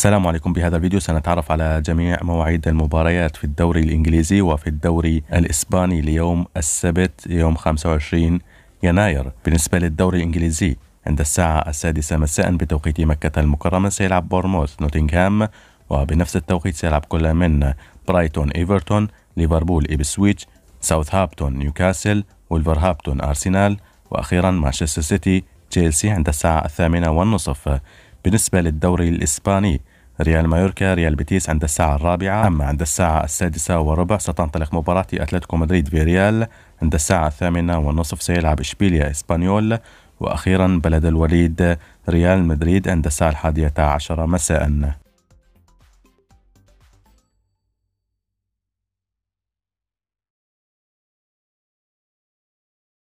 السلام عليكم. بهذا الفيديو سنتعرف على جميع مواعيد المباريات في الدوري الإنجليزي وفي الدوري الإسباني ليوم السبت يوم 25 يناير. بالنسبة للدوري الإنجليزي عند الساعة 6 مساء بتوقيت مكة المكرمة سيلعب بورموث نوتنغهام، وبنفس التوقيت سيلعب كل من برايتون إيفرتون، ليفربول إبسويتش، ساوثهامبتون نيوكاسل، وولفرهامبتون أرسنال، وأخيرا مانشستر سيتي تشيلسي عند الساعة 8:30. بالنسبة للدوري الإسباني ريال مايوركا ريال بيتيس عند الساعة 4. أما عند الساعة 6:15 ستنطلق مباراة أتلتيكو مدريد في ريال. عند الساعة 8:30 سيلعب إشبيليا إسبانيول، وأخيرا بلد الوليد ريال مدريد عند الساعة 11 مساء.